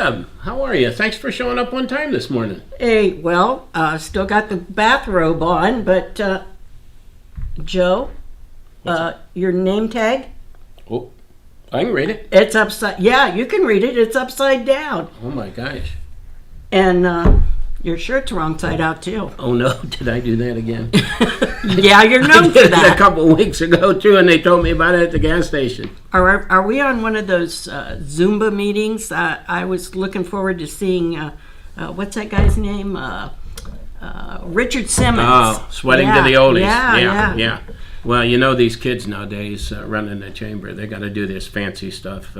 Deb, how are you? Thanks for showing up on time this morning. Hey, well, still got the bathrobe on, but Joe, your name tag? Oh, I can read it. It's upside. Yeah, you can read it. It's upside down. Oh my gosh. And your shirt's wrong side out too. Oh no, did I do that again? Yeah, you're I known for did it a that. couple weeks ago too, and they told me about it at the gas station. Are we on one of those Zumba meetings? I was looking forward to seeing what's that guy's name? Richard Simmons. Oh, sweating to the oldies. Yeah. Well, you know these kids nowadays running the chamber, they got to do this fancy stuff.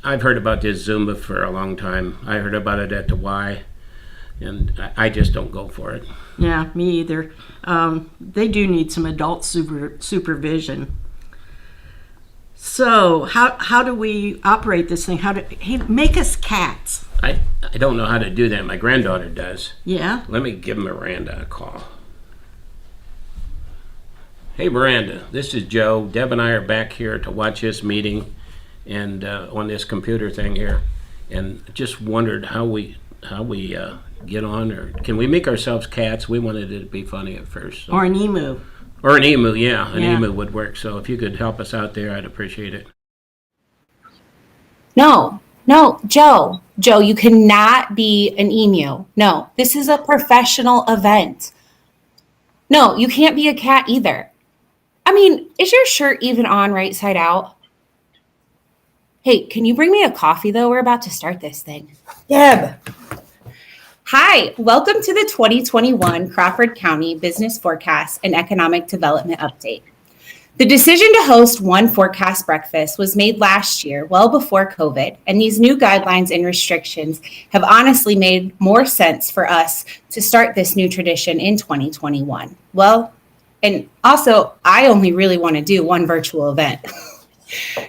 I've heard about this Zumba for a long time. I heard about it at the Y, and I just don't go for it. Yeah, me either. They do need some adult supervision. So how do we operate this thing? Make us cats? I don't know how to do that. My granddaughter does. Yeah? Let me give Miranda a call. Hey Miranda, this is Joe. Deb and I are back here to watch this meeting and on this computer thing here, and just wondered how we get on, or can we make ourselves cats? We wanted it to be funny at first. So. Or an emu. Or an emu, yeah. An Yeah. emu would work. So if you could help us out there, I'd appreciate it. No, Joe, you cannot be an emu. No, this is a professional event. No, you can't be a cat either. I mean, is your shirt even on right side out? Hey, can you bring me a coffee though? We're about to start this thing. Deb. Hi, welcome to the 2021 Crawford County Business Forecast and Economic Development Update. The decision to host one forecast breakfast was made last year, well before COVID, and these new guidelines and restrictions have honestly made more sense for us to start this new tradition in 2021. Well, and also, I only really want to do one virtual event.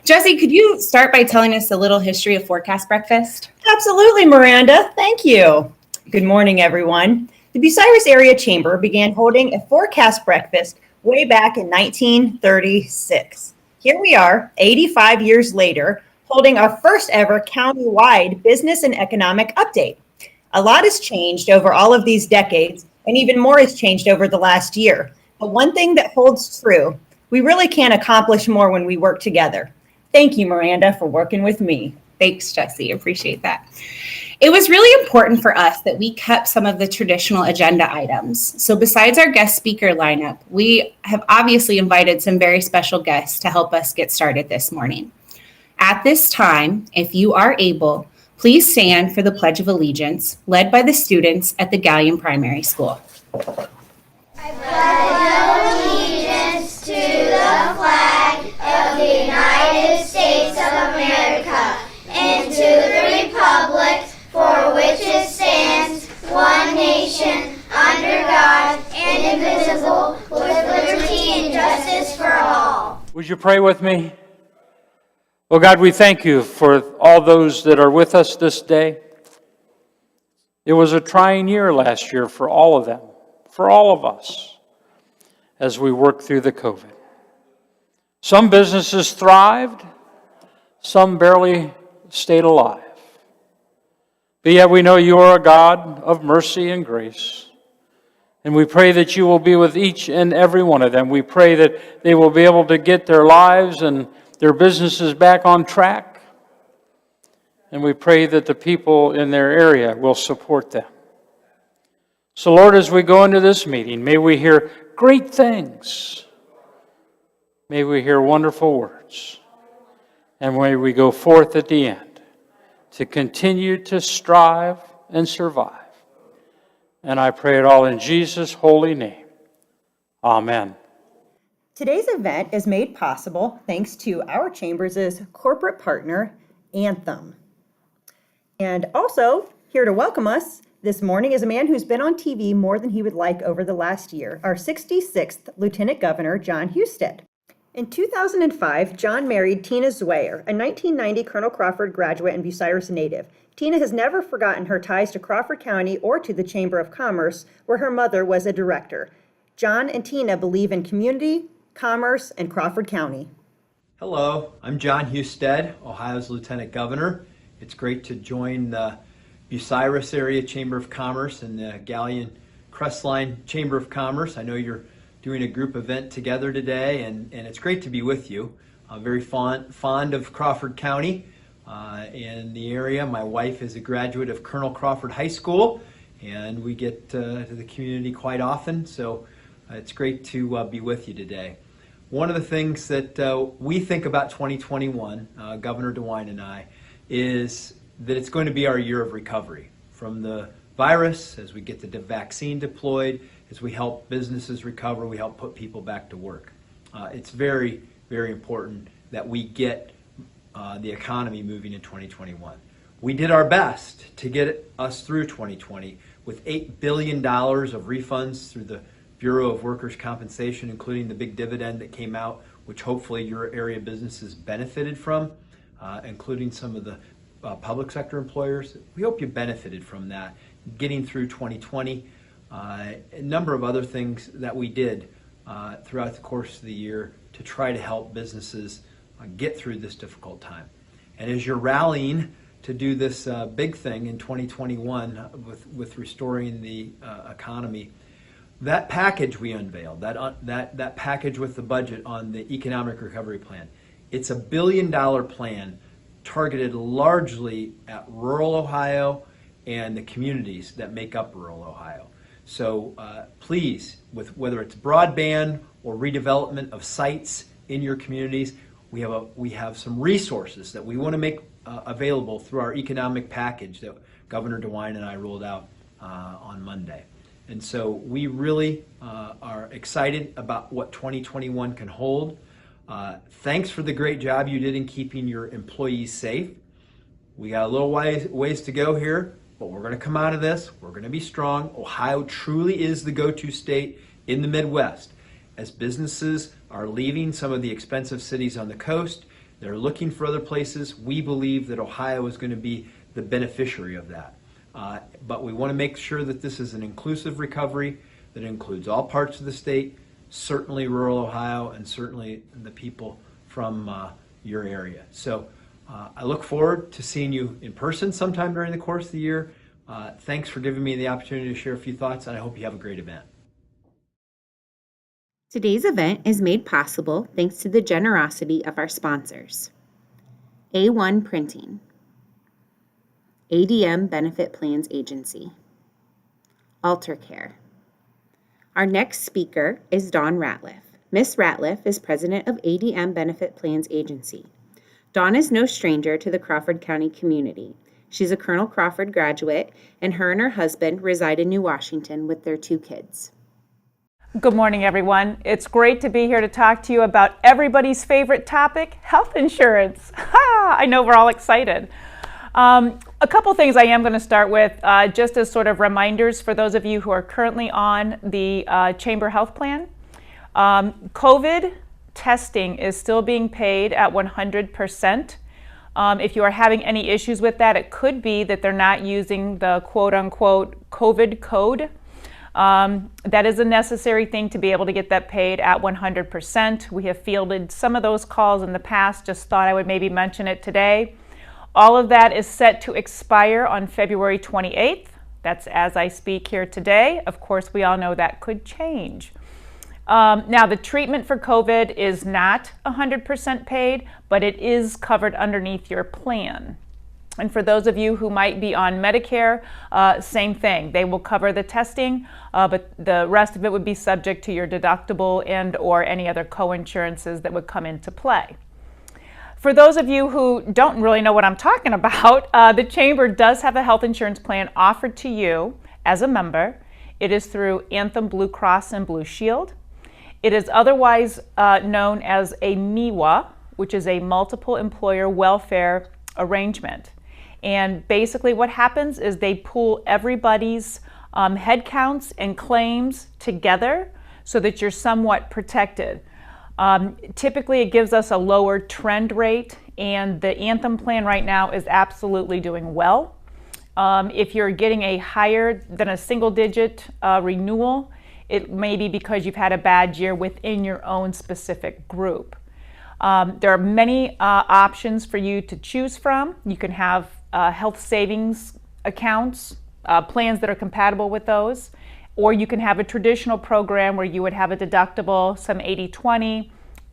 Jesse, could you start by telling us a little history of Forecast Breakfast? Absolutely, Miranda. Thank you. Good morning, everyone. The Bucyrus Area Chamber began holding a forecast breakfast way back in 1936. Here we are, 85 years later, holding our first ever county-wide business and economic update. A lot has changed over all of these decades, and even more has changed over the last year. But one thing that holds true, we really can accomplish more when we work together. Thank you, Miranda, for working with me. Thanks, Jesse. Appreciate that. It was really important for us that we kept some of the traditional agenda items. So besides our guest speaker lineup, we have obviously invited some very special guests to help us get started this morning. At this time, if you are able, please stand for the Pledge of Allegiance, led by the students at the Galion Primary School. I pledge allegiance to the flag of the United States of America and to the republic for which it stands, one nation, under God, indivisible, with liberty and justice for all. Would you pray with me? Oh God, we thank you for all those that are with us this day. It was a trying year last year for all of them, for all of us, as we work through the COVID. Some businesses thrived, some barely stayed alive. But yet we know you are a God of mercy and grace. And we pray that you will be with each and every one of them. We pray that they will be able to get their lives and their businesses back on track. And we pray that the people in their area will support them. So Lord, as we go into this meeting, may we hear great things. May we hear wonderful words. And may we go forth at the end to continue to strive and survive. And I pray it all in Jesus' holy name. Amen. Today's event is made possible thanks to our Chambers' corporate partner, Anthem. And also, here to welcome us this morning is a man who's been on TV more than he would like over the last year, our 66th Lieutenant Governor, John Husted. In 2005, John married Tina Zweyer, a 1990 Colonel Crawford graduate and Bucyrus native. Tina has never forgotten her ties to Crawford County or to the Chamber of Commerce, where her mother was a director. John and Tina believe in community, commerce, and Crawford County. Hello, I'm John Husted, Ohio's Lieutenant Governor, It's great to join the Bucyrus Area Chamber of Commerce and the Galion-Crestline Chamber of Commerce. I know you're doing a group event together today, and it's great to be with you. I'm very fond of Crawford County and the area. My wife is a graduate of Colonel Crawford High School, and we get to the community quite often, so it's great to be with you today. One of the things that we think about 2021, Governor DeWine and I, is that it's going to be our year of recovery from the virus, as we get the vaccine deployed, as we help businesses recover, we help put people back to work. It's very, very important that we get the economy moving in 2021. We did our best to get us through 2020 with $8 billion of refunds through the Bureau of Workers' Compensation, including the big dividend that came out, which hopefully your area businesses benefited from, including some of the public sector employers. We hope you benefited from that, getting through 2020. A number of other things that we did throughout the course of the year to try to help businesses get through this difficult time. And as you're rallying to do this big thing in 2021 with restoring the economy, that package we unveiled, that package with the budget on the economic recovery plan, it's a $1 billion plan targeted largely at rural Ohio and the communities that make up rural Ohio. So please, with whether it's broadband or redevelopment of sites in your communities, we have some resources that we want to make available through our economic package that Governor DeWine and I rolled out on Monday. And so we really are excited about what 2021 can hold. Thanks for the great job you did in keeping your employees safe. We got a little ways to go here, but we're going to come out of this. We're going to be strong. Ohio truly is the go-to state in the Midwest. As businesses are leaving some of the expensive cities on the coast, they're looking for other places. We believe that Ohio is going to be the beneficiary of that. But we want to make sure that this is an inclusive recovery that includes all parts of the state, certainly rural Ohio, and certainly the people from your area. So I look forward to seeing you in person sometime during the course of the year. Thanks for giving me the opportunity to share a few thoughts, and I hope you have a great event. Today's event is made possible thanks to the generosity of our sponsors: A1 Printing, ADM Benefit Plans Agency, AlterCare. Our next speaker is Dawn Ratliff. Ms. Ratliff is president of ADM Benefit Plans Agency. Dawn is no stranger to the Crawford County community. She's a Colonel Crawford graduate, and her husband reside in New Washington with their 2 kids. Good morning, everyone. It's great to be here to talk to you about everybody's favorite topic, health insurance. I know we're all excited. A couple things I am going to start with, just as sort of reminders for those of you who are currently on the Chamber Health Plan. COVID testing is still being paid at 100%. If you are having any issues with that, it could be that they're not using the quote-unquote COVID code. That is a necessary thing to be able to get that paid at 100%. We have fielded some of those calls in the past, just thought I would maybe mention it today. All of that is set to expire on February 28th. That's as I speak here today. Of course, we all know that could change. Now, the treatment for COVID is not 100% paid, but it is covered underneath your plan. And for those of you who might be on Medicare, same thing. They will cover the testing, but the rest of it would be subject to your deductible and or any other co-insurances that would come into play. For those of you who don't really know what I'm talking about, the Chamber does have a health insurance plan offered to you as a member. It is through Anthem Blue Cross and Blue Shield. It is otherwise known as a MIWA, which is a multiple employer welfare arrangement. And basically what happens is they pool everybody's head counts and claims together so that you're somewhat protected. Typically it gives us a lower trend rate, and the Anthem plan right now is absolutely doing well. If you're getting a higher than a single digit renewal, it may be because you've had a bad year within your own specific group. There are many options for you to choose from. You can have health savings accounts, plans that are compatible with those, or you can have a traditional program where you would have a deductible, some 80/20,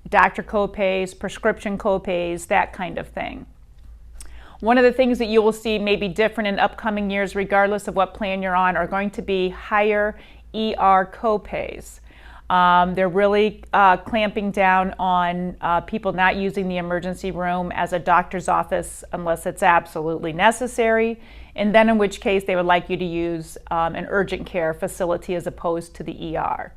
doctor copays, prescription copays, that kind of thing. One of the things that you will see may be different in upcoming years, regardless of what plan you're on, are going to be higher ER copays. They're really clamping down on people not using the emergency room as a doctor's office unless it's absolutely necessary, and then in which case they would like you to use an urgent care facility as opposed to the ER.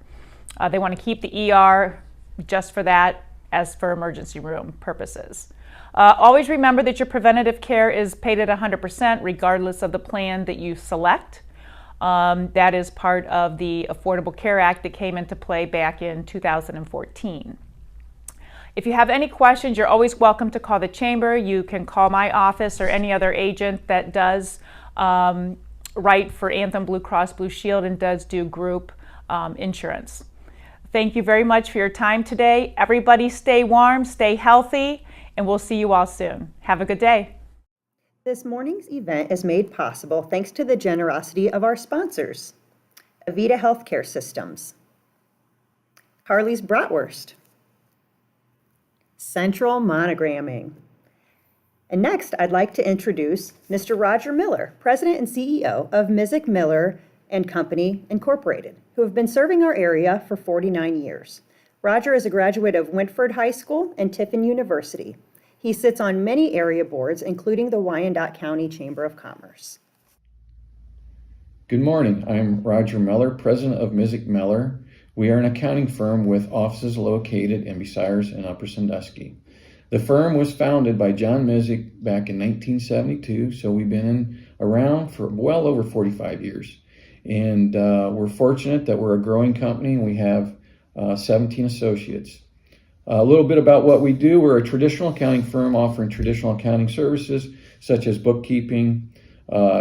They want to keep the ER just for that, as for emergency room purposes. Always remember that your preventative care is paid at 100% regardless of the plan that you select. That is part of the Affordable Care Act that came into play back in 2014. If you have any questions, you're always welcome to call the Chamber. You can call my office or any other agent that does write for Anthem Blue Cross Blue Shield and does do group insurance. Thank you very much for your time today. Everybody stay warm, stay healthy, and we'll see you all soon. Have a good day. This morning's event is made possible thanks to the generosity of our sponsors: Avita Healthcare Systems, Harley's Bratwurst, Central Monogramming. And next, I'd like to introduce Mr. Roger Miller, President and CEO of Mizik Miller and Company Incorporated, who have been serving our area for 49 years. Roger is a graduate of Wintford High School and Tiffin University. He sits on many area boards, including the Wyandotte County Chamber of Commerce. Good morning. I'm Roger Miller, president of Mizik Miller. We are an accounting firm with offices located in Bucyrus and Upper Sandusky. The firm was founded by John Mizik back in 1972, so we've been around for well over 45 years. And we're fortunate that we're a growing company and we have 17 associates. A little bit about what we do. We're a traditional accounting firm offering traditional accounting services such as bookkeeping,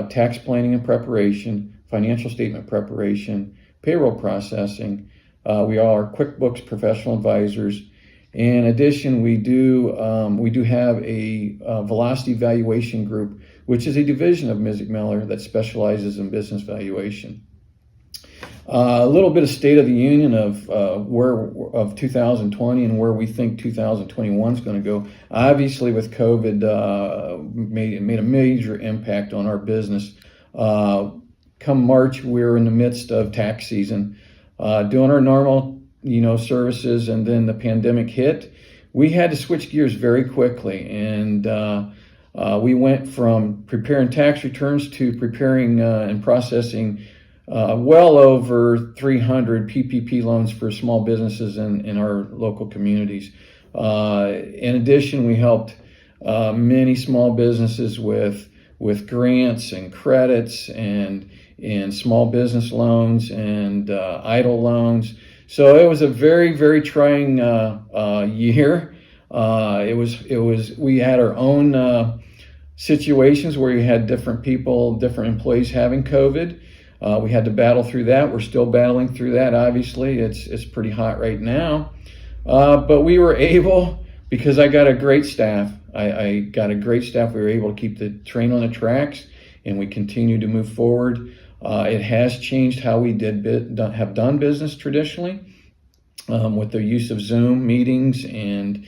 tax planning and preparation, financial statement preparation, payroll processing. We are QuickBooks professional advisors. In addition, we do have a Velocity Valuation Group, which is a division of Mizik Miller that specializes in business valuation. A little bit of state of the union of 2020 and where we think 2021 is going to go. Obviously, with COVID, made a major impact on our business. Come March, we're in the midst of tax season, doing our normal, services, and then the pandemic hit. We had to switch gears very quickly, and we went from preparing tax returns to preparing and processing well over 300 PPP loans for small businesses in our local communities. In addition, we helped many small businesses with grants and credits and small business loans and EIDL loans. So it was a very, very trying year. We had our own situations where we had different people, different employees having COVID. We had to battle through that. We're still battling through that. Obviously, it's pretty hot right now. But we were able, because I got a great staff. I got a great staff. We were able to keep the train on the tracks, and we continue to move forward. It has changed how we have done business traditionally, with the use of Zoom meetings and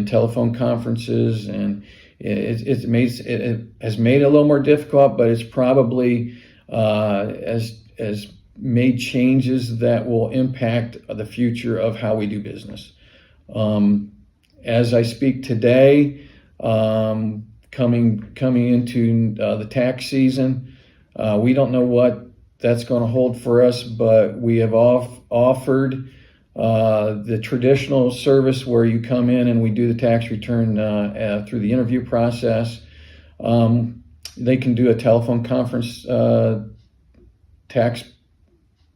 telephone conferences, and it has made it a little more difficult, but it's probably has made changes that will impact the future of how we do business. As I speak today, coming into the tax season, we don't know what that's going to hold for us, but we have offered the traditional service where you come in and we do the tax return through the interview process. They can do a telephone conference tax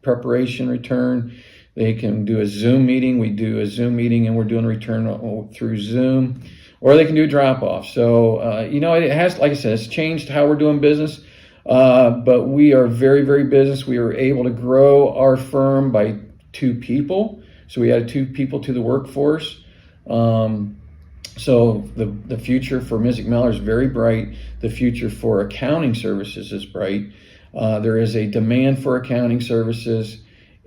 preparation return. They can do a Zoom meeting. We do a Zoom meeting and we're doing a return through Zoom, or they can do a drop off. So, it has, like I said, it's changed how we're doing business. But we are very, very business. We were able to grow our firm by 2 people. So we added 2 people to the workforce. So the future for Ms. Miller is very bright. The future for accounting services is bright. There is a demand for accounting services,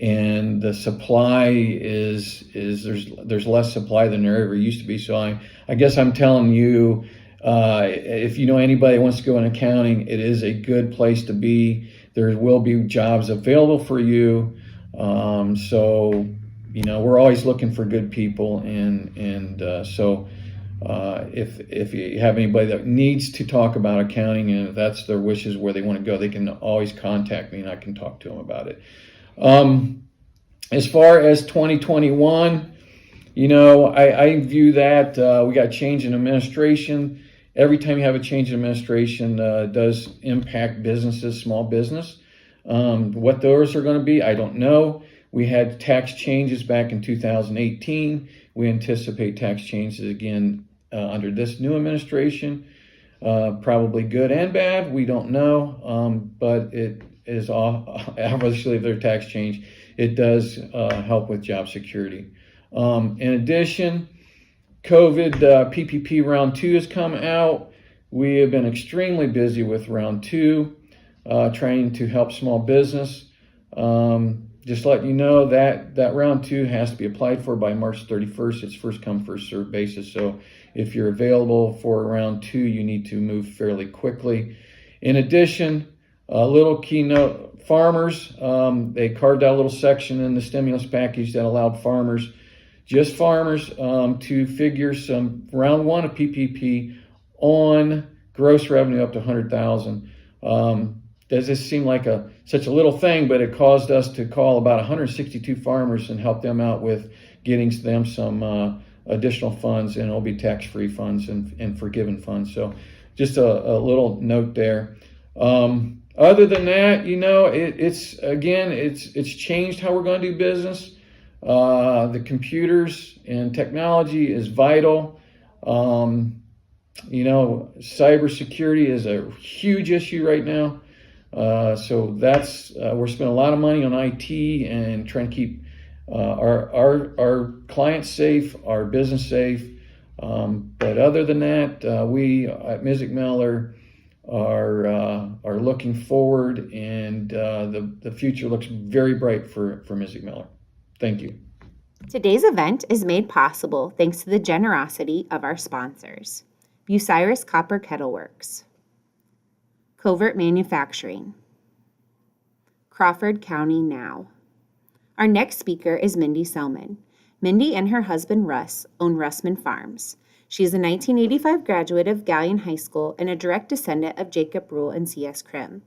and the supply is there's less supply than there ever used to be. So I guess I'm telling you, if you know anybody that wants to go in accounting, it is a good place to be. There will be jobs available for you. So we're always looking for good people, and so. If you have anybody that needs to talk about accounting and if that's their wishes where they want to go, they can always contact me and I can talk to them about it. As far as 2021, I view that we got change in administration. Every time you have a change in administration, does impact businesses, small business. What those are going to be, I don't know. We had tax changes back in 2018. We anticipate tax changes again under this new administration, probably good and bad. We don't know, but it is obviously if there's tax change, it does help with job security. In addition, COVID PPP round 2 has come out. We have been extremely busy with round 2, trying to help small business. Just letting you know that round 2 has to be applied for by March 31st. It's first come, first served basis. So if you're available for round 2, you need to move fairly quickly. In addition, a little keynote, farmers, they carved out a little section in the stimulus package that allowed farmers, just farmers, to figure some round 1 of PPP on gross revenue up to $100,000. Does this seem like such a little thing, but it caused us to call about 162 farmers and help them out with getting them some additional funds, and it'll be tax-free funds and forgiven funds. So just a little note there. Other than that, it's changed how we're going to do business. The computers and technology is vital. Cybersecurity is a huge issue right now. So that's we're spending a lot of money on IT and trying to keep our clients safe, our business safe. But other than that, we at Ms. Miller are looking forward, and the future looks very bright for Ms. Miller. Thank you. Today's event is made possible thanks to the generosity of our sponsors: Bucyrus Copper Kettle Works, Covert Manufacturing, Crawford County Now. Our next speaker is Mindy Selman. Mindy and her husband Russ own Russman Farms. She is a 1985 graduate of Galion High School and a direct descendant of Jacob Rule and C.S. Krim.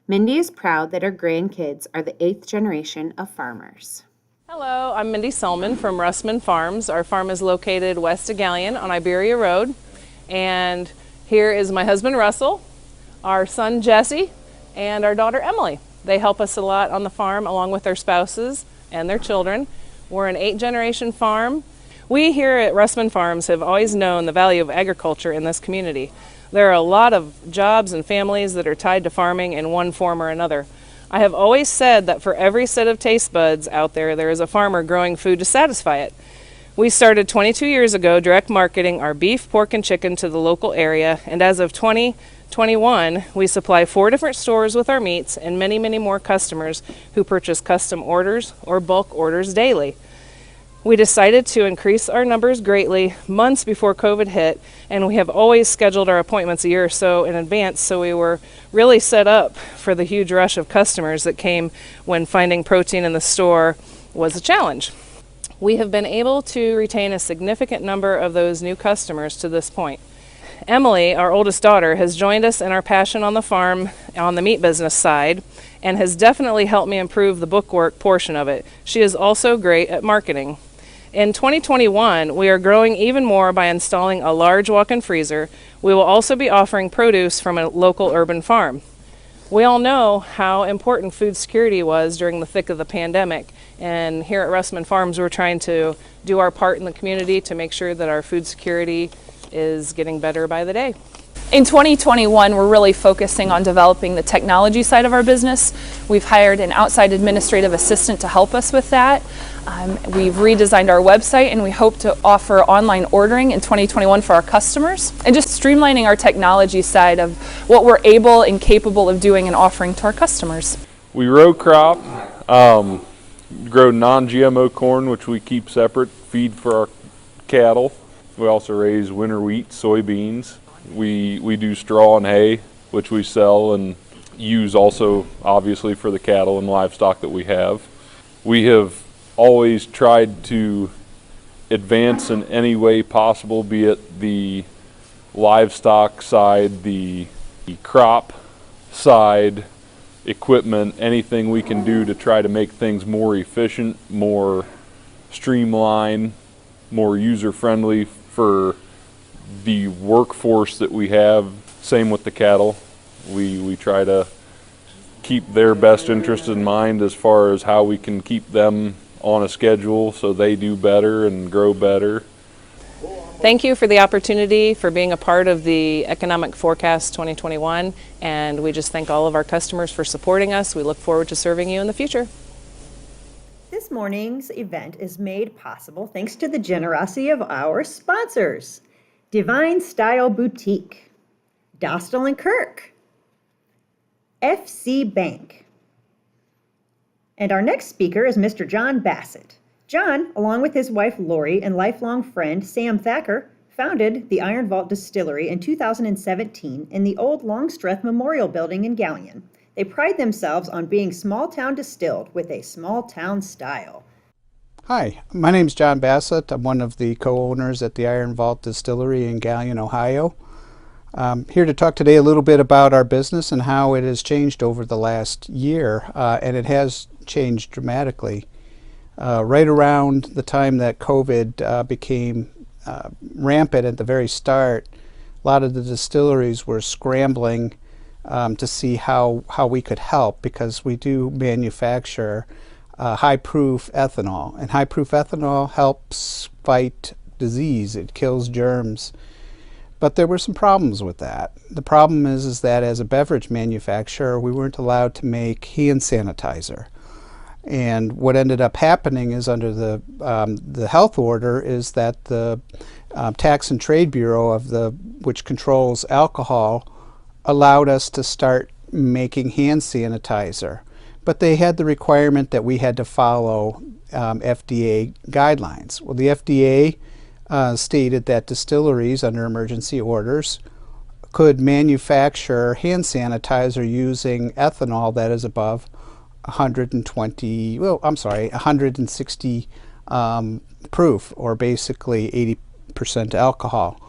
Mindy is proud that her grandkids are the 8th generation of farmers. Hello, I'm Mindy Selman from Russman Farms. Our farm is located west of Galion on Iberia Road. And here is my husband Russell, our son Jesse, and our daughter Emily. They help us a lot on the farm along with their spouses and their children. We're an 8th-generation farm. We here at Russman Farms have always known the value of agriculture in this community. There are a lot of jobs and families that are tied to farming in one form or another. I have always said that for every set of taste buds out there, there is a farmer growing food to satisfy it. We started 22 years ago direct marketing our beef, pork, and chicken to the local area, and as of 2021, we supply 4 different stores with our meats and many, many more customers who purchase custom orders or bulk orders daily. We decided to increase our numbers greatly months before COVID hit, and we have always scheduled our appointments a year or so in advance, so we were really set up for the huge rush of customers that came when finding protein in the store was a challenge. We have been able to retain a significant number of those new customers to this point. Emily, our oldest daughter, has joined us in our passion on the farm on the meat business side and has definitely helped me improve the bookwork portion of it. She is also great at marketing. In 2021, we are growing even more by installing a large walk-in freezer. We will also be offering produce from a local urban farm. We all know how important food security was during the thick of the pandemic, and here at Russman Farms we're trying to do our part in the community to make sure that our food security is getting better by the day. In 2021, we're really focusing on developing the technology side of our business. We've hired an outside administrative assistant to help us with that. We've redesigned our website, and we hope to offer online ordering in 2021 for our customers, and just streamlining our technology side of what we're able and capable of doing and offering to our customers. We row crop, grow non-GMO corn, which we keep separate, feed for our cattle. We also raise winter wheat, soybeans. We do straw and hay, which we sell and use also obviously for the cattle and livestock that we have. We have always tried to advance in any way possible, be it the livestock side, the crop side, equipment, anything we can do to try to make things more efficient, more streamlined, more user-friendly for the workforce that we have. Same with the cattle. We try to keep their best interest in mind as far as how we can keep them on a schedule so they do better and grow better. Thank you for the opportunity for being a part of the Economic Forecast 2021, and we just thank all of our customers for supporting us. We look forward to serving you in the future. This morning's event is made possible thanks to the generosity of our sponsors: Divine Style Boutique, Dostal & Kirk, FC Bank. And our next speaker is Mr. John Bassett. John, along with his wife Lori and lifelong friend Sam Thacker, founded the Iron Vault Distillery in 2017 in the old Longstreth Memorial Building in Galion. They pride themselves on being small-town distilled with a small-town style. Hi, my name's John Bassett. I'm one of the co-owners at the Iron Vault Distillery in Galion, Ohio. I'm here to talk today a little bit about our business and how it has changed over the last year, and it has changed dramatically. Right around the time that COVID became rampant at the very start, a lot of the distilleries were scrambling to see how we could help, because we do manufacture high-proof ethanol, and high-proof ethanol helps fight disease. It kills germs. But there were some problems with that. The problem is that as a beverage manufacturer, we weren't allowed to make hand sanitizer. And what ended up happening is, under the health order, is that the Tax and Trade Bureau which controls alcohol allowed us to start making hand sanitizer. But they had the requirement that we had to follow FDA guidelines. Well, the FDA stated that distilleries under emergency orders could manufacture hand sanitizer using ethanol that is above 160 proof, or basically 80% alcohol.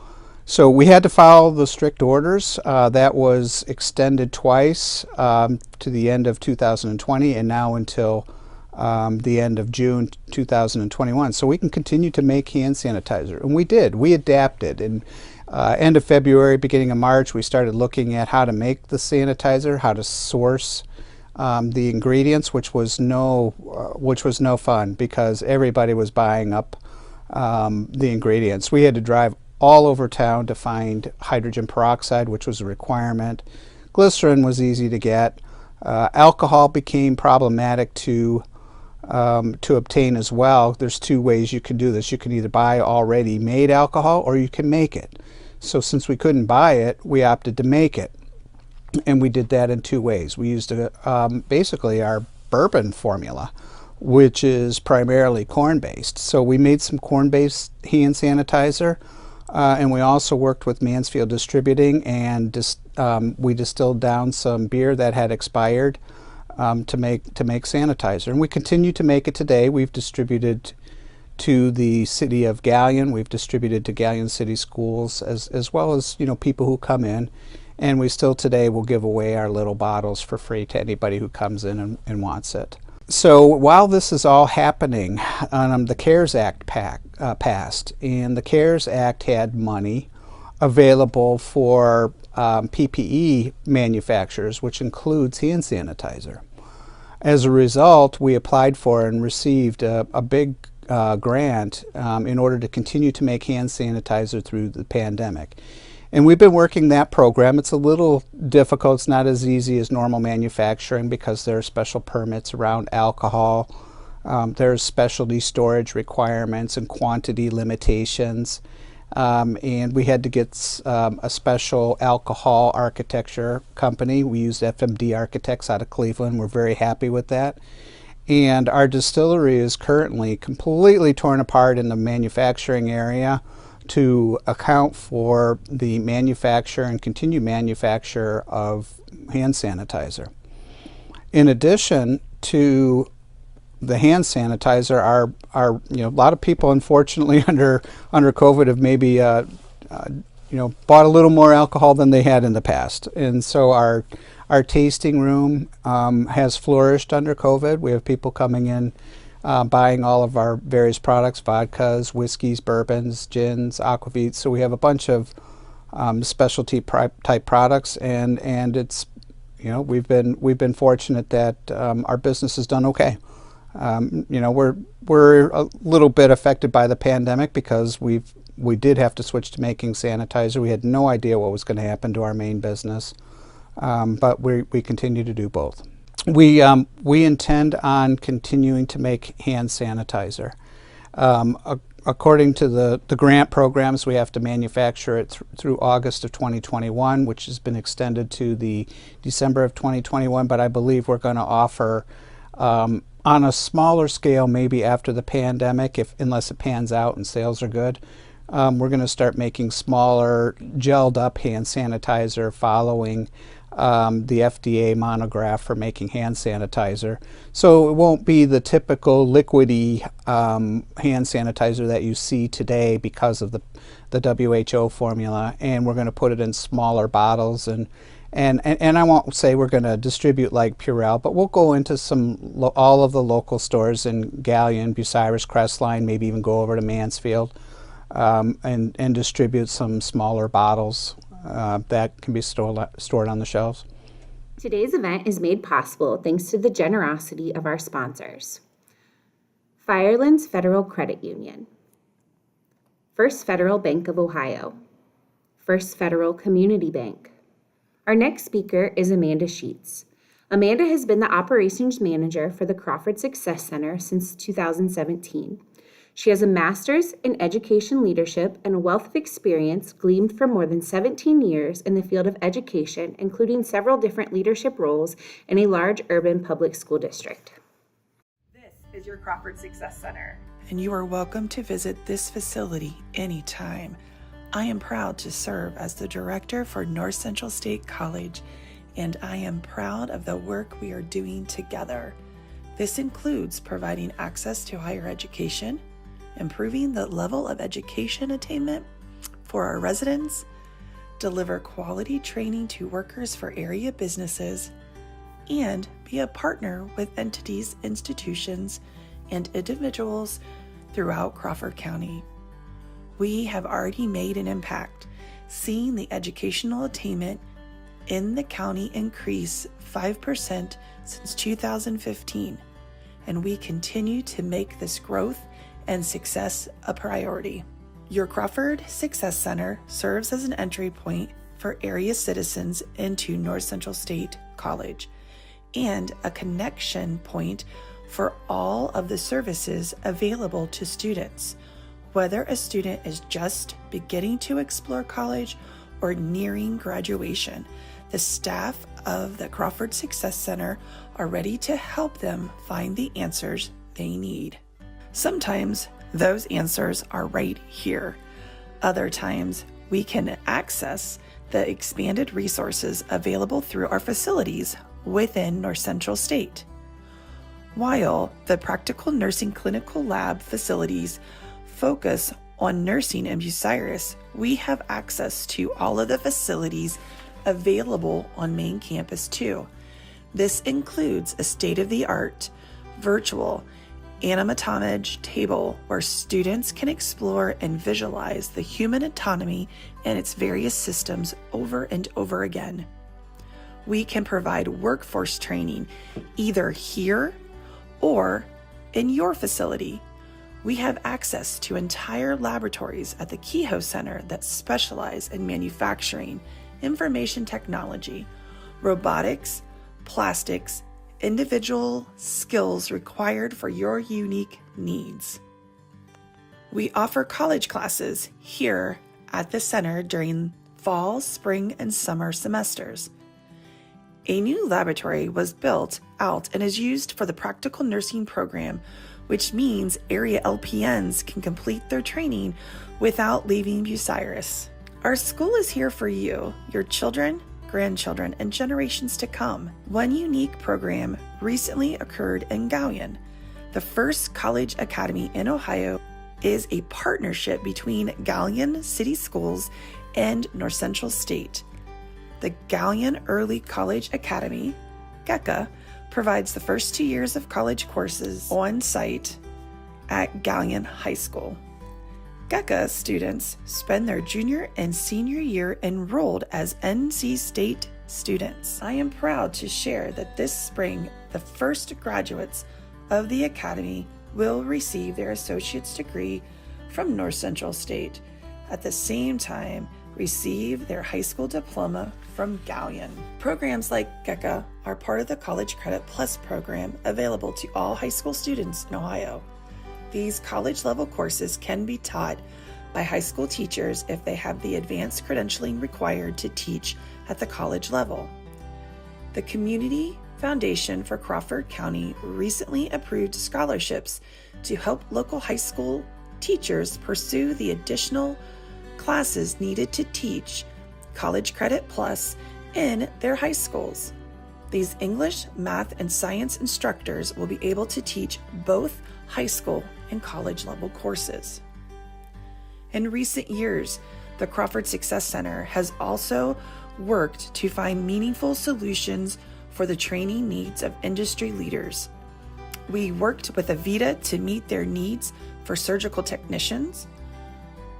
So we had to follow the strict orders. That was extended twice to the end of 2020 and now until the end of June 2021. So we can continue to make hand sanitizer. And we did. We adapted. And end of February, beginning of March, we started looking at how to make the sanitizer, how to source the ingredients, which was no fun, because everybody was buying up the ingredients. We had to drive all over town to find hydrogen peroxide, which was a requirement. Glycerin was easy to get. Alcohol became problematic to obtain as well. There's two ways you can do this. You can either buy already made alcohol, or you can make it. So since we couldn't buy it, we opted to make it. And we did that in two ways. We used basically our bourbon formula, which is primarily corn-based. So we made some corn-based hand sanitizer, and we also worked with Mansfield Distributing, and we distilled down some beer that had expired to make sanitizer. And we continue to make it today. We've distributed to the city of Galion. We've distributed to Galion City Schools, as well as people who come in. And we still today will give away our little bottles for free to anybody who comes in and wants it. So while this is all happening, the CARES Act passed, and the CARES Act had money available for PPE manufacturers, which includes hand sanitizer. As a result, we applied for and received a big grant in order to continue to make hand sanitizer through the pandemic. And we've been working that program. It's a little difficult. It's not as easy as normal manufacturing because there are special permits around alcohol. There's specialty storage requirements and quantity limitations. And we had to get a special alcohol architecture company. We used FMD Architects out of Cleveland. We're very happy with that. And our distillery is currently completely torn apart in the manufacturing area to account for the manufacture and continued manufacture of hand sanitizer. In addition to the hand sanitizer, our a lot of people, unfortunately, under COVID have maybe bought a little more alcohol than they had in the past, and so our tasting room has flourished under COVID. We have people coming in buying all of our various products: vodkas, whiskeys, bourbons, gins, aquavits. So we have a bunch of specialty type products, and it's we've been fortunate that our business has done okay. We're a little bit affected by the pandemic because we did have to switch to making sanitizer. We had no idea what was going to happen to our main business, but we continue to do both. We intend on continuing to make hand sanitizer. According to the grant programs, we have to manufacture it through August of 2021, which has been extended to the December of 2021. But I believe we're going to offer on a smaller scale, maybe after the pandemic, unless it pans out and sales are good, we're going to start making smaller gelled up hand sanitizer following the FDA monograph for making hand sanitizer. So it won't be the typical liquidy hand sanitizer that you see today because of the WHO formula, and we're going to put it in smaller bottles and I won't say we're going to distribute like Purell, but we'll go into all of the local stores in Galion, Bucyrus, Crestline, maybe even go over to Mansfield and distribute some smaller bottles that can be stored on the shelves. Today's event is made possible thanks to the generosity of our sponsors: Firelands Federal Credit Union, First Federal Bank of Ohio, First Federal Community Bank. Our next speaker is Amanda Sheets. Amanda has been the operations manager for the Crawford Success Center since 2017. She has a master's in education leadership and a wealth of experience gleaned from more than 17 years in the field of education, including several different leadership roles in a large urban public school district. This is your Crawford Success Center, and you are welcome to visit this facility anytime. I am proud to serve as the director for North Central State College, and I am proud of the work we are doing together. This includes providing access to higher education, improving the level of education attainment for our residents, deliver quality training to workers for area businesses, and be a partner with entities, institutions, and individuals throughout Crawford County. We have already made an impact, seeing the educational attainment in the county increase 5% since 2015, and we continue to make this growth and success a priority. Your Crawford Success Center serves as an entry point for area citizens into North Central State College and a connection point for all of the services available to students. Whether a student is just beginning to explore college or nearing graduation, the staff of the Crawford Success Center are ready to help them find the answers they need. Sometimes those answers are right here. Other times we can access the expanded resources available through our facilities within North Central State. While the practical nursing clinical lab facilities focus on nursing in Bucyrus, we have access to all of the facilities available on main campus too. This includes a state-of-the-art virtual anatomometry table where students can explore and visualize the human anatomy and its various systems over and over again. We can provide workforce training either here or in your facility. We have access to entire laboratories at the Kehoe Center that specialize in manufacturing, information technology, robotics, plastics, individual skills required for your unique needs. We offer college classes here at the center during fall, spring, and summer semesters. A new laboratory was built out and is used for the practical nursing program, which means area LPNs can complete their training without leaving Bucyrus. Our school is here for you, your children, grandchildren, and generations to come. One unique program recently occurred in Galion. The first college academy in Ohio is a partnership between Galion City Schools and North Central State. The Galion Early College Academy, GECA, provides the first 2 years of college courses on site at Galion High School. GECA students spend their junior and senior year enrolled as NC State students. I am proud to share that this spring, the first graduates of the Academy will receive their associate's degree from North Central State. At the same time, receive their high school diploma from Galion. Programs like GECA are part of the College Credit Plus program available to all high school students in Ohio. These college-level courses can be taught by high school teachers if they have the advanced credentialing required to teach at the college level. The Community Foundation for Crawford County recently approved scholarships to help local high school teachers pursue the additional classes needed to teach College Credit Plus in their high schools. These English, math, and science instructors will be able to teach both high school and college level courses. In recent years, the Crawford Success Center has also worked to find meaningful solutions for the training needs of industry leaders. We worked with Avita to meet their needs for surgical technicians,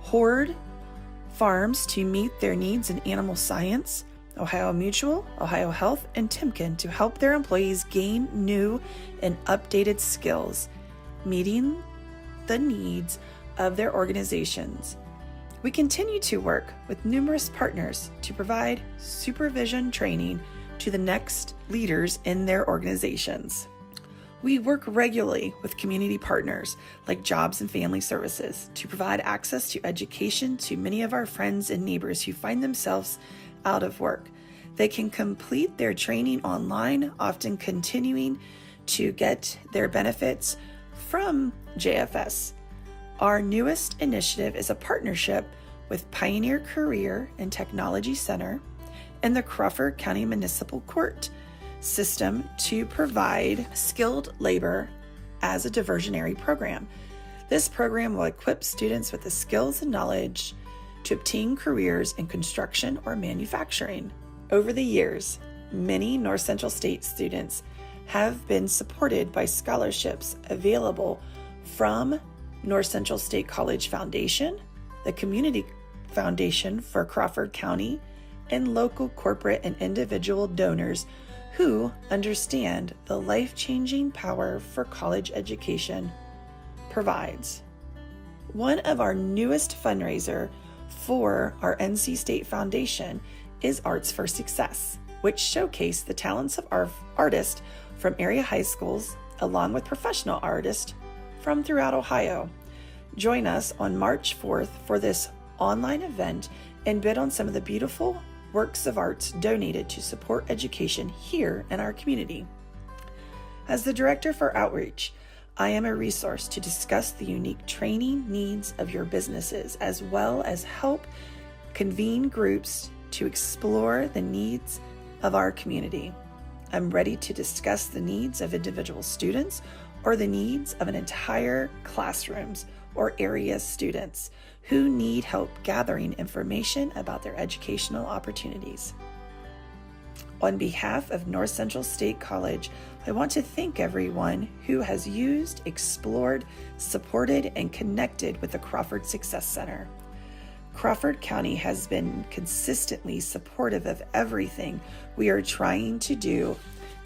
Horde Farms to meet their needs in animal science, Ohio Mutual, Ohio Health, and Timken to help their employees gain new and updated skills, meeting the needs of their organizations. We continue to work with numerous partners to provide supervision training to the next leaders in their organizations. We work regularly with community partners like Jobs and Family Services to provide access to education to many of our friends and neighbors who find themselves out of work. They can complete their training online, often continuing to get their benefits from JFS. Our newest initiative is a partnership with Pioneer Career and Technology Center and the Crawford County Municipal Court system to provide skilled labor as a diversionary program. This program will equip students with the skills and knowledge to obtain careers in construction or manufacturing. Over the years, many North Central State students have been supported by scholarships available from North Central State College Foundation, the Community Foundation for Crawford County, and local corporate and individual donors who understand the life-changing power for college education provides. One of our newest fundraiser for our NC State Foundation is Arts for Success, which showcase the talents of our artists from area high schools along with professional artists from throughout Ohio. Join us on March 4th for this online event and bid on some of the beautiful works of arts donated to support education here in our community. As the Director for Outreach, I am a resource to discuss the unique training needs of your businesses, as well as help convene groups to explore the needs of our community. I'm ready to discuss the needs of individual students or the needs of an entire classrooms or area students who need help gathering information about their educational opportunities. On behalf of North Central State College, I want to thank everyone who has used, explored, supported, and connected with the Crawford Success Center. Crawford County has been consistently supportive of everything we are trying to do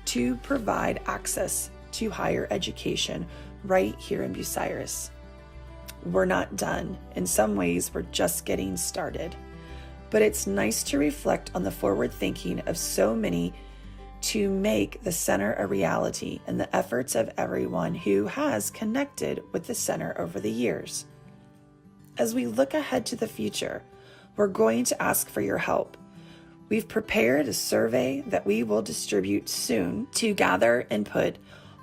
to provide access to higher education right here in Bucyrus. We're not done. In some ways, we're just getting started. But it's nice to reflect on the forward thinking of so many to make the center a reality and the efforts of everyone who has connected with the center over the years. As we look ahead to the future, we're going to ask for your help. We've prepared a survey that we will distribute soon to gather input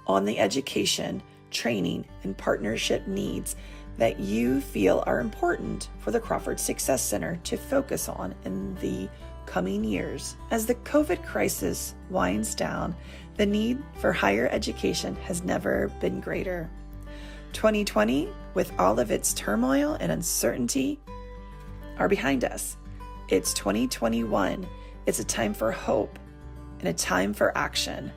on the education, training, and partnership needs that you feel are important for the Crawford Success Center to focus on in the coming years. As the COVID crisis winds down, the need for higher education has never been greater. 2020, with all of its turmoil and uncertainty, are behind us. It's 2021. It's a time for hope and a time for action.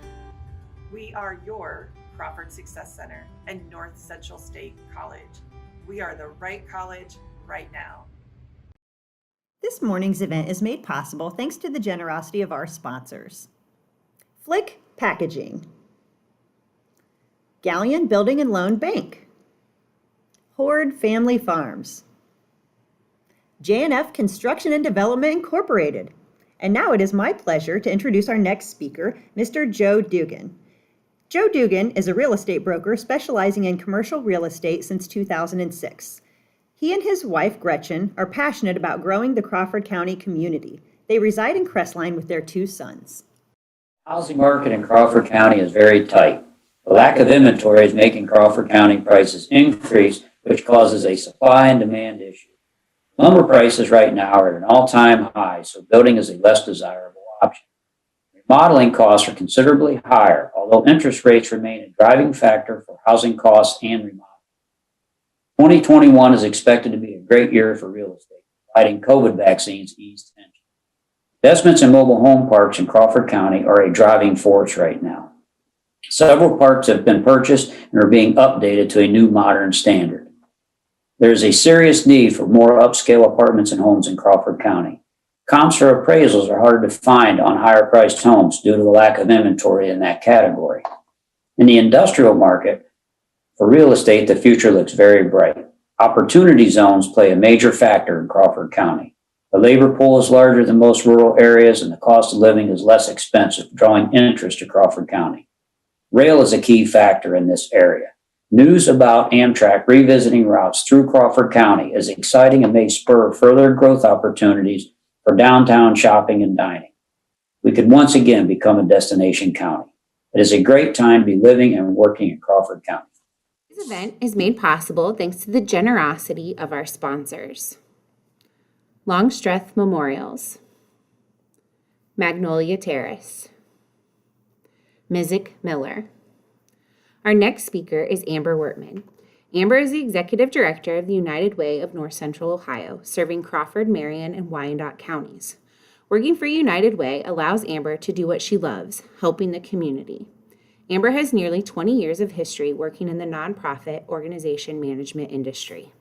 We are your Crawford Success Center and North Central State College. We are the right college right now. This morning's event is made possible thanks to the generosity of our sponsors. Flick Packaging, Galion Building and Loan Bank, Horde Family Farms, J&F Construction and Development Incorporated. And now it is my pleasure to introduce our next speaker, Mr. Joe Dugan. Joe Dugan is a real estate broker specializing in commercial real estate since 2006. He and his wife, Gretchen, are passionate about growing the Crawford County community. They reside in Crestline with their 2 sons. Housing market in Crawford County is very tight. The lack of inventory is making Crawford County prices increase, which causes a supply and demand issue. Lumber prices right now are at an all-time high, so building is a less desirable option. Remodeling costs are considerably higher, although interest rates remain a driving factor for housing costs and remodeling. 2021 is expected to be a great year for real estate, providing COVID vaccines ease tension. Investments in mobile home parks in Crawford County are a driving force right now. Several parks have been purchased and are being updated to a new modern standard. There is a serious need for more upscale apartments and homes in Crawford County. Comps for appraisals are harder to find on higher priced homes due to the lack of inventory in that category. In the industrial market, for real estate, the future looks very bright. Opportunity zones play a major factor in Crawford County. The labor pool is larger than most rural areas and the cost of living is less expensive, drawing interest to Crawford County. Rail is a key factor in this area. News about Amtrak revisiting routes through Crawford County is exciting and may spur further growth opportunities for downtown shopping and dining. We could once again become a destination county. It is a great time to be living and working in Crawford County. This event is made possible thanks to the generosity of our sponsors. Longstreth Memorials, Magnolia Terrace, Mizik Miller. Our next speaker is Amber Wertman. Amber is the Executive Director of the United Way of North Central Ohio, serving Crawford, Marion, and Wyandotte counties. Working for United Way allows Amber to do what she loves, helping the community. Amber has nearly 20 years of history working in the nonprofit organization management industry.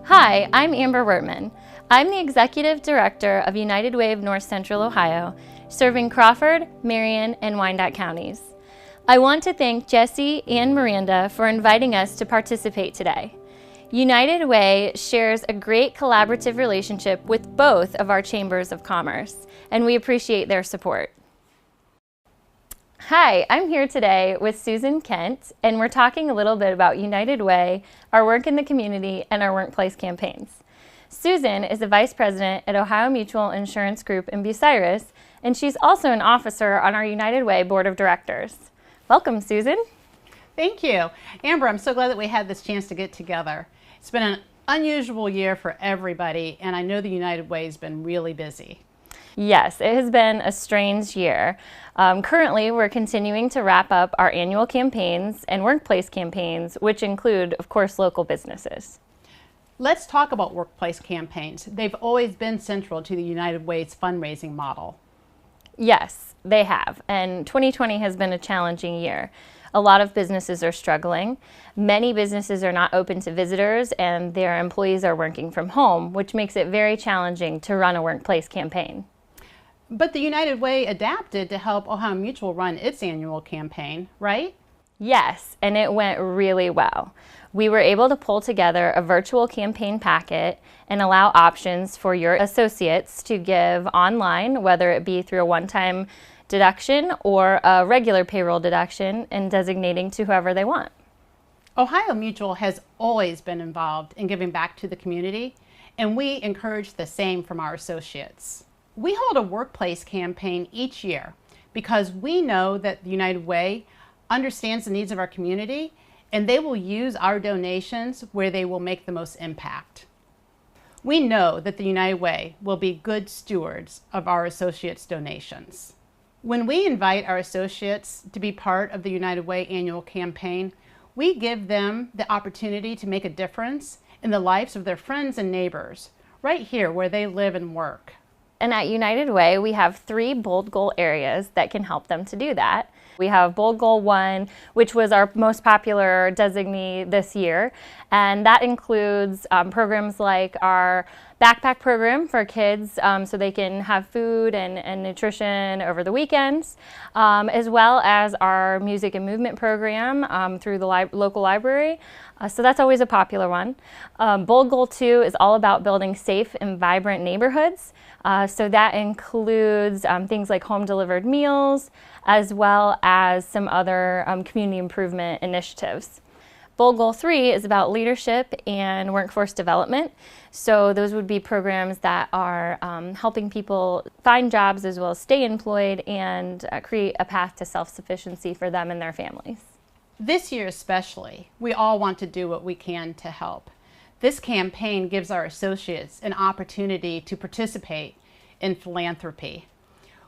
Hi, I'm Amber Wertman. I'm the Executive Director of United Way of North Central Ohio, serving Crawford, Marion, and Wyandotte counties. I want to thank Jesse and Miranda for inviting us to participate today. United Way shares a great collaborative relationship with both of our chambers of commerce, and we appreciate their support. Hi, I'm here today with Susan Kent, and we're talking a little bit about United Way, our work in the community, and our workplace campaigns. Susan is the Vice President at Ohio Mutual Insurance Group in Bucyrus, and she's also an officer on our United Way Board of Directors. Welcome, Susan. Thank you. Amber, I'm so glad that we had this chance to get together. It's been an unusual year for everybody, and I know the United Way has been really busy. Yes, it has been a strange year. Currently, we're continuing to wrap up our annual campaigns and workplace campaigns, which include, of course, local businesses. Let's talk about workplace campaigns. They've always been central to the United Way's fundraising model. Yes, they have, and 2020 has been a challenging year. A lot of businesses are struggling. Many businesses are not open to visitors, and their employees are working from home, which makes it very challenging to run a workplace campaign. But the United Way adapted to help Ohio Mutual run its annual campaign, right? Yes, and it went really well. We were able to pull together a virtual campaign packet and allow options for your associates to give online, whether it be through a one-time deduction or a regular payroll deduction, and designating to whoever they want. Ohio Mutual has always been involved in giving back to the community, and we encourage the same from our associates. We hold a workplace campaign each year because we know that the United Way understands the needs of our community, and they will use our donations where they will make the most impact. We know that the United Way will be good stewards of our associates' donations. When we invite our associates to be part of the United Way annual campaign, we give them the opportunity to make a difference in the lives of their friends and neighbors, right here where they live and work. And at United Way, we have 3 bold goal areas that can help them to do that. We have Bold Goal 1, which was our most popular designee this year, and that includes programs like our backpack program for kids so they can have food and nutrition over the weekends, as well as our music and movement program through the local library. So that's always a popular one. Bold Goal 2 is all about building safe and vibrant neighborhoods. So that includes things like home delivered meals, as well as some other community improvement initiatives. Bold Goal 3 is about leadership and workforce development. So those would be programs that are helping people find jobs as well as stay employed and create a path to self-sufficiency for them and their families. This year especially, we all want to do what we can to help. This campaign gives our associates an opportunity to participate in philanthropy.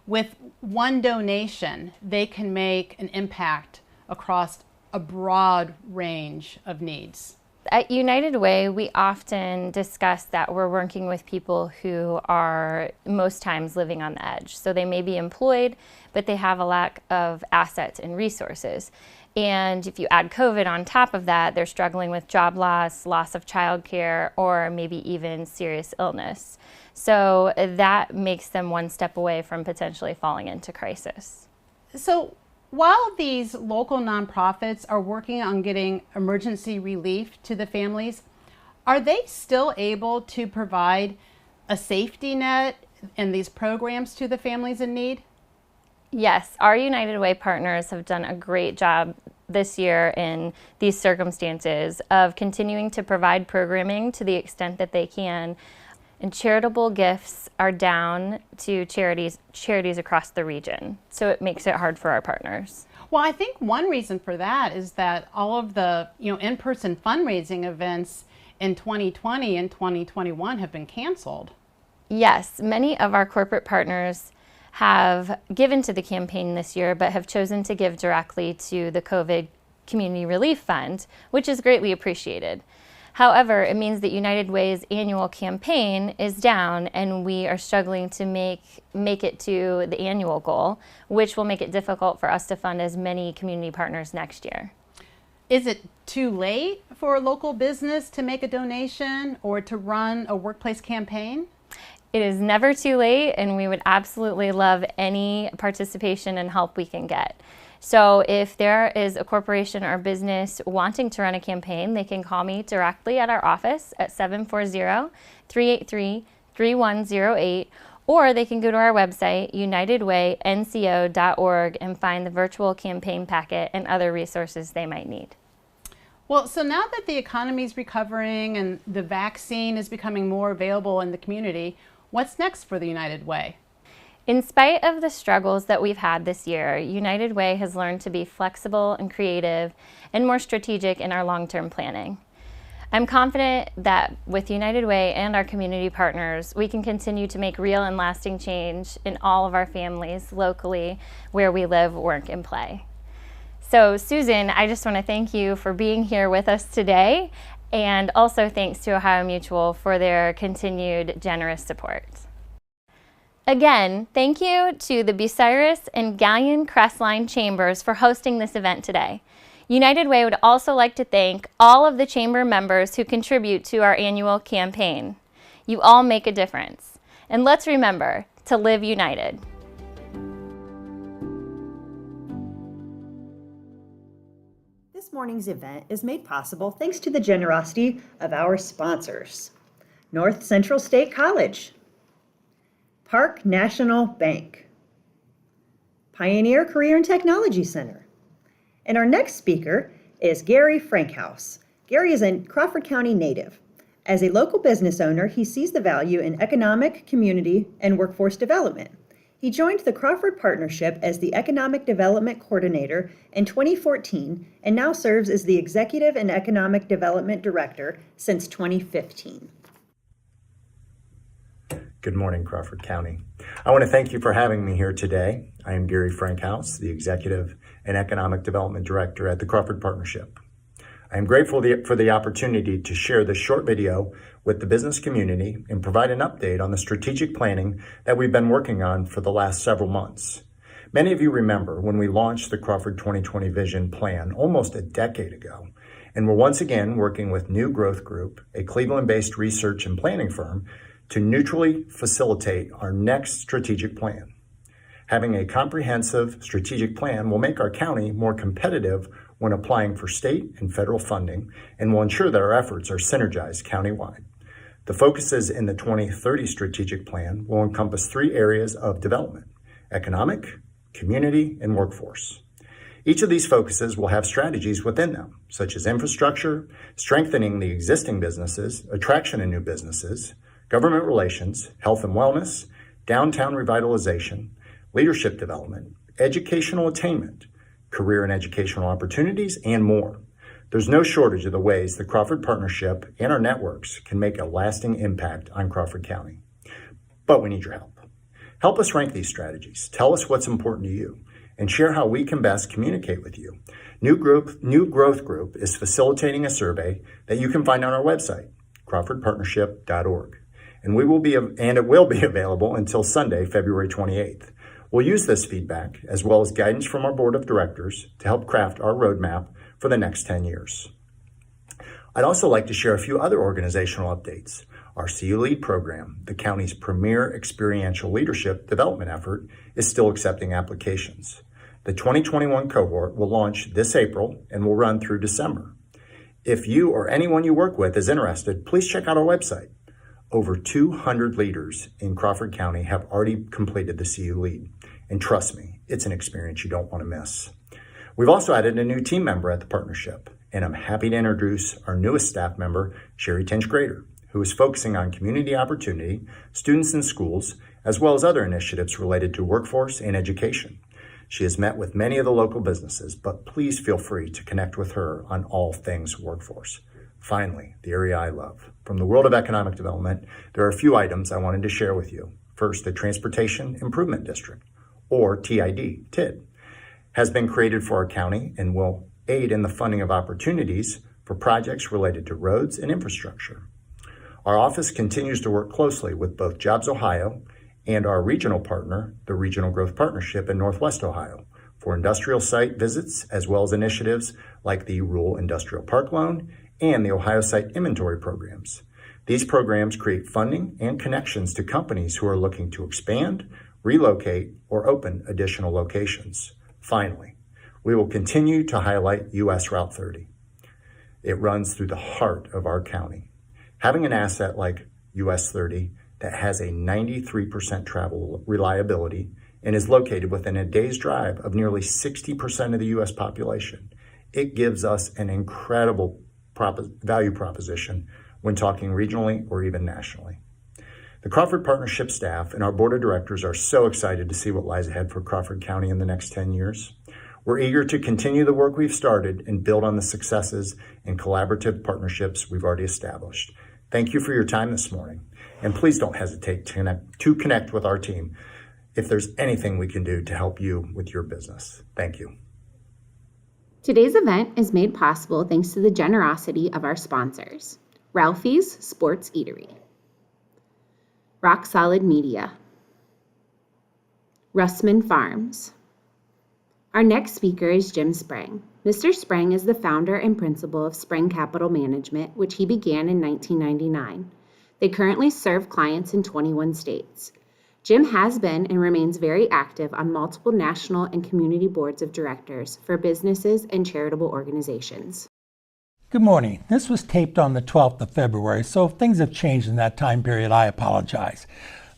With one donation, they can make an impact across a broad range of needs. At United Way, we often discuss that we're working with people who are most times living on the edge. So they may be employed, but they have a lack of assets and resources. And if you add COVID on top of that, they're struggling with job loss, loss of childcare, or maybe even serious illness. So that makes them one step away from potentially falling into crisis. So while these local nonprofits are working on getting emergency relief to the families, are they still able to provide a safety net and these programs to the families in need? Yes, our United Way partners have done a great job this year in these circumstances of continuing to provide programming to the extent that they can. And charitable gifts are down to charities across the region. So it makes it hard for our partners. Well, I think one reason for that is that all of the in-person fundraising events in 2020 and 2021 have been canceled. Yes, many of our corporate partners have given to the campaign this year, but have chosen to give directly to the COVID Community Relief Fund, which is greatly appreciated. However, it means that United Way's annual campaign is down, and we are struggling to make it to the annual goal, which will make it difficult for us to fund as many community partners next year. Is it too late for a local business to make a donation or to run a workplace campaign? It is never too late, and we would absolutely love any participation and help we can get. So if there is a corporation or business wanting to run a campaign, they can call me directly at our office at 740-383-3108, or they can go to our website, unitedwaynco.org, and find the virtual campaign packet and other resources they might need. Well, so now that the economy is recovering and the vaccine is becoming more available in the community, what's next for the United Way? In spite of the struggles that we've had this year, United Way has learned to be flexible and creative and more strategic in our long-term planning. I'm confident that with United Way and our community partners, we can continue to make real and lasting change in all of our families locally where we live, work, and play. So Susan, I just want to thank you for being here with us today, and also thanks to Ohio Mutual for their continued generous support. Again, thank you to the Bucyrus and Galion-Crestline chambers for hosting this event today. United Way would also like to thank all of the chamber members who contribute to our annual campaign. You all make a difference. And let's remember to live united. morning's event is made possible thanks to the generosity of our sponsors: North Central State College, Park National Bank, Pioneer Career and Technology Center. And our next speaker is Gary Frankhouse. Gary is a Crawford County native. As a local business owner, he sees the value in economic, community, and workforce development. He joined the Crawford Partnership as the Economic Development Coordinator in 2014 and now serves as the Executive and Economic Development Director since 2015. Good morning, Crawford County. I want to thank you for having me here today. I am Gary Frankhouse, the Executive and Economic Development Director at the Crawford Partnership. I am grateful for the opportunity to share this short video with the business community and provide an update on the strategic planning that we've been working on for the last several months. Many of you remember when we launched the Crawford 2020 Vision Plan almost a decade ago, and we're once again working with New Growth Group, a Cleveland-based research and planning firm, to neutrally facilitate our next strategic plan. Having a comprehensive strategic plan will make our county more competitive when applying for state and federal funding and will ensure that our efforts are synergized countywide. The focuses in the 2030 strategic plan will encompass 3 areas of development: economic, community, and workforce. Each of these focuses will have strategies within them, such as infrastructure, strengthening the existing businesses, attraction of new businesses, government relations, health and wellness, downtown revitalization, leadership development, educational attainment, career and educational opportunities, and more. There's no shortage of the ways the Crawford Partnership and our networks can make a lasting impact on Crawford County. But we need your help. Help us rank these strategies. Tell us what's important to you and share how we can best communicate with you. New Growth Group is facilitating a survey that you can find on our website, crawfordpartnership.org. And it will be available until Sunday, February 28th. We'll use this feedback, as well as guidance from our board of directors, to help craft our roadmap for the next 10 years. I'd also like to share a few other organizational updates. Our CU Lead program, the county's premier experiential leadership development effort, is still accepting applications. The 2021 cohort will launch this April and will run through December. If you or anyone you work with is interested, please check out our website. Over 200 leaders in Crawford County have already completed the CU Lead. And trust me, it's an experience you don't want to miss. We've also added a new team member at the partnership, and I'm happy to introduce our newest staff member, Sherry Tinch-Grader, who is focusing on community opportunity, students in schools, as well as other initiatives related to workforce and education. She has met with many of the local businesses, but please feel free to connect with her on all things workforce. Finally, the area I love. From the world of economic development, there are a few items I wanted to share with you. First, the Transportation Improvement District, or TID, has been created for our county and will aid in the funding of opportunities for projects related to roads and infrastructure. Our office continues to work closely with both Jobs Ohio and our regional partner, the Regional Growth Partnership in Northwest Ohio, for industrial site visits, as well as initiatives like the Rural Industrial Park Loan and the Ohio Site Inventory programs. These programs create funding and connections to companies who are looking to expand, relocate, or open additional locations. Finally, we will continue to highlight US Route 30. It runs through the heart of our county. Having an asset like US 30 that has a 93% travel reliability and is located within a day's drive of nearly 60% of the US population, it gives us an incredible value proposition when talking regionally or even nationally. The Crawford Partnership staff and our board of directors are so excited to see what lies ahead for Crawford County in the next 10 years. We're eager to continue the work we've started and build on the successes and collaborative partnerships we've already established. Thank you for your time this morning, and please don't hesitate to connect with our team if there's anything we can do to help you with your business. Thank you. Today's event is made possible thanks to the generosity of our sponsors: Ralphie's Sports Eatery, Rock Solid Media, Russman Farms. Our next speaker is Jim Sprang. Mr. Sprang is the founder and principal of Sprang Capital Management, which he began in 1999. They currently serve clients in 21 states. Jim has been and remains very active on multiple national and community boards of directors for businesses and charitable organizations. Good morning. This was taped on the 12th of February, so if things have changed in that time period, I apologize.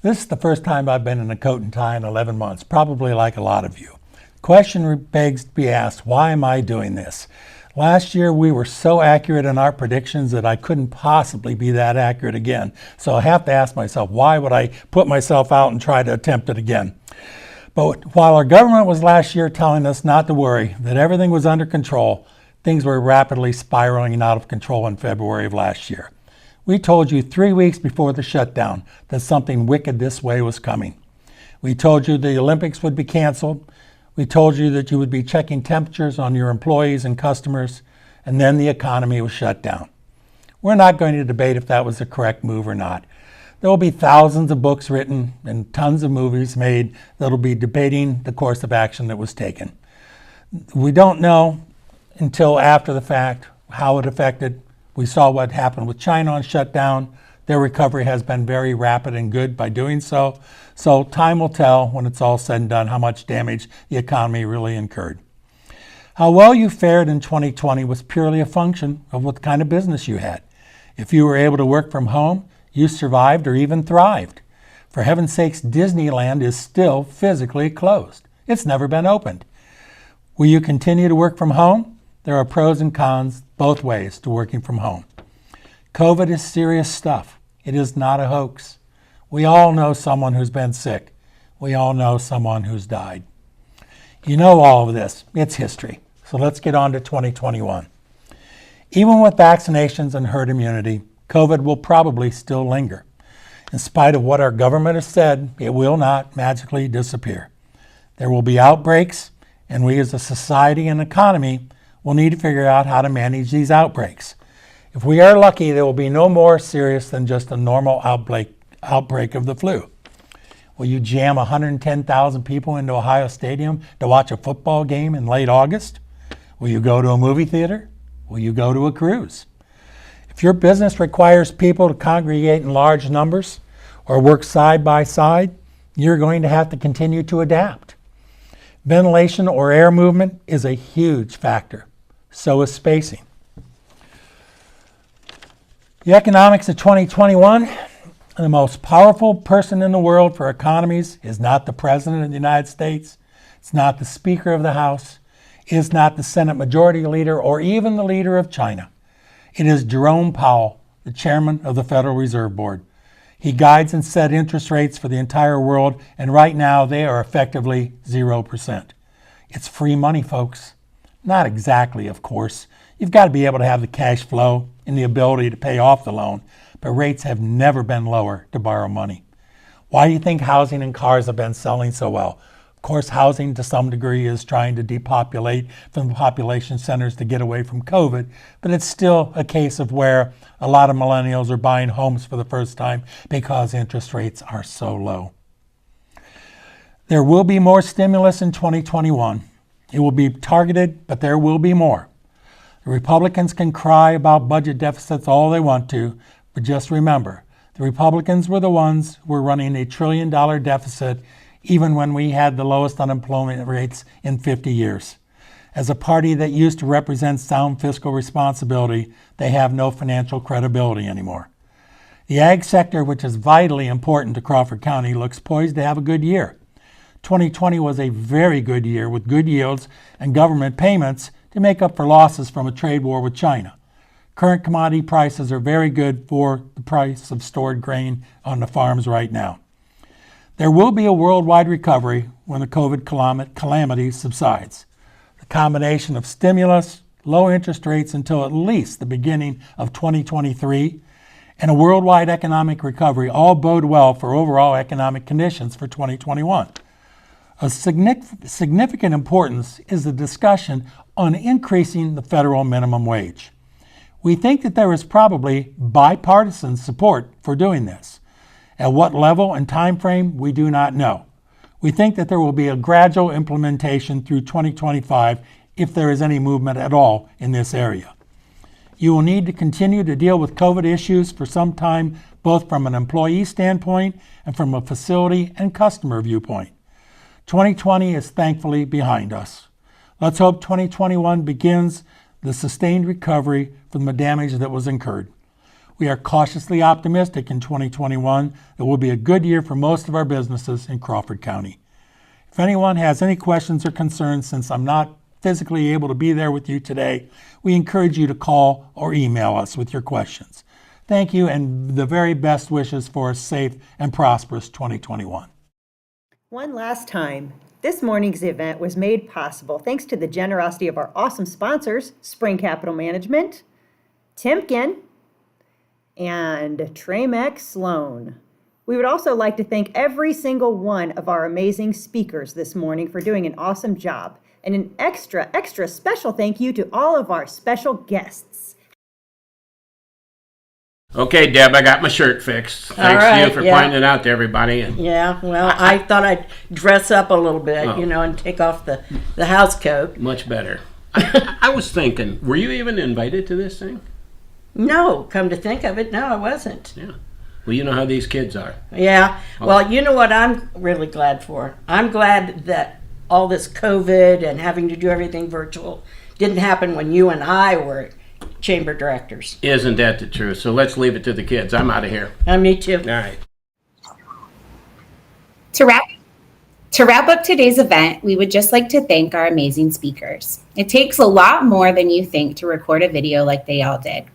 This is the first time I've been in a coat and tie in 11 months, probably like a lot of you. The question begs to be asked, why am I doing this? Last year, we were so accurate in our predictions that I couldn't possibly be that accurate again. So I have to ask myself, why would I put myself out and try to attempt it again? But while our government was last year telling us not to worry, that everything was under control, things were rapidly spiraling out of control in February of last year. We told you 3 weeks before the shutdown that something wicked this way was coming. We told you the Olympics would be canceled. We told you that you would be checking temperatures on your employees and customers, and then the economy was shut down. We're not going to debate if that was the correct move or not. There will be thousands of books written and tons of movies made that will be debating the course of action that was taken. We don't know until after the fact how it affected. We saw what happened with China on shutdown. Their recovery has been very rapid and good by doing so. So time will tell when it's all said and done how much damage the economy really incurred. How well you fared in 2020 was purely a function of what kind of business you had. If you were able to work from home, you survived or even thrived. For heaven's sakes, Disneyland is still physically closed. It's never been opened. Will you continue to work from home? There are pros and cons both ways to working from home. COVID is serious stuff. It is not a hoax. We all know someone who's been sick. We all know someone who's died. You know all of this. It's history. So let's get on to 2021. Even with vaccinations and herd immunity, COVID will probably still linger. In spite of what our government has said, it will not magically disappear. There will be outbreaks, and we as a society and economy will need to figure out how to manage these outbreaks. If we are lucky, they will be no more serious than just a normal outbreak of the flu. Will you jam 110,000 people into Ohio Stadium to watch a football game in late August? Will you go to a movie theater? Will you go to a cruise? If your business requires people to congregate in large numbers or work side by side, you're going to have to continue to adapt. Ventilation or air movement is a huge factor. So is spacing. The economics of 2021, the most powerful person in the world for economies is not the President of the United States, it's not the Speaker of the House, it's not the Senate Majority Leader or even the leader of China. It is Jerome Powell, the Chairman of the Federal Reserve Board. He guides and sets interest rates for the entire world, and right now they are effectively 0%. It's free money, folks. Not exactly, of course. You've got to be able to have the cash flow and the ability to pay off the loan, but rates have never been lower to borrow money. Why do you think housing and cars have been selling so well? Of course, housing to some degree is trying to depopulate from the population centers to get away from COVID, but it's still a case of where a lot of millennials are buying homes for the first time because interest rates are so low. There will be more stimulus in 2021. It will be targeted, but there will be more. The Republicans can cry about budget deficits all they want to, but just remember, the Republicans were the ones who were running a $1 trillion deficit even when we had the lowest unemployment rates in 50 years. As a party that used to represent sound fiscal responsibility, they have no financial credibility anymore. The ag sector, which is vitally important to Crawford County, looks poised to have a good year. 2020 was a very good year with good yields and government payments to make up for losses from a trade war with China. Current commodity prices are very good for the price of stored grain on the farms right now. There will be a worldwide recovery when the COVID calamity subsides. The combination of stimulus, low interest rates until at least the beginning of 2023, and a worldwide economic recovery all bode well for overall economic conditions for 2021. Of significant importance is the discussion on increasing the federal minimum wage. We think that there is probably bipartisan support for doing this. At what level and time frame, we do not know. We think that there will be a gradual implementation through 2025 if there is any movement at all in this area. You will need to continue to deal with COVID issues for some time, both from an employee standpoint and from a facility and customer viewpoint. 2020 is thankfully behind us. Let's hope 2021 begins the sustained recovery from the damage that was incurred. We are cautiously optimistic in 2021 that will be a good year for most of our businesses in Crawford County. If anyone has any questions or concerns, since I'm not physically able to be there with you today, we encourage you to call or email us with your questions. Thank you, and the very best wishes for a safe and prosperous 2021. One last time, this morning's event was made possible thanks to the generosity of our awesome sponsors, Spring Capital Management, Timken, and Tramex Sloan. We would also like to thank every single one of our amazing speakers this morning for doing an awesome job. And an extra special thank you to all of our special guests. Okay, Deb, I got my shirt fixed. Thanks to you for pointing it out to everybody. And yeah, well, I thought I'd dress up a little bit, and take off the house coat. Much better. I was thinking, were you even invited to this thing? No, come to think of it, no, I wasn't. Yeah. Well, you know how these kids are. Yeah. Well, you know what I'm really glad for? I'm glad that all this COVID and having to do everything virtual didn't happen when you and I were chamber directors. Isn't that the truth? So let's leave it to the kids. I'm out of here. Me too. All right. To wrap up today's event, we would just like to thank our amazing speakers. It takes a lot more than you think to record a video like they all did.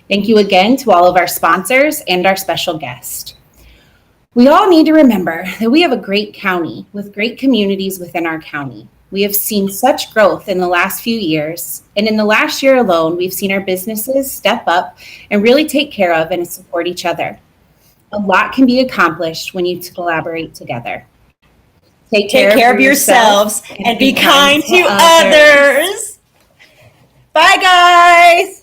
Thank you again to all of our sponsors and our special guest. We all need to remember that we have a great county with great communities within our county. We have seen such growth in the last few years, and in the last year alone, we've seen our businesses step up and really take care of and support each other. A lot can be accomplished when you collaborate together. Take care of yourselves and be kind to others. Bye, guys.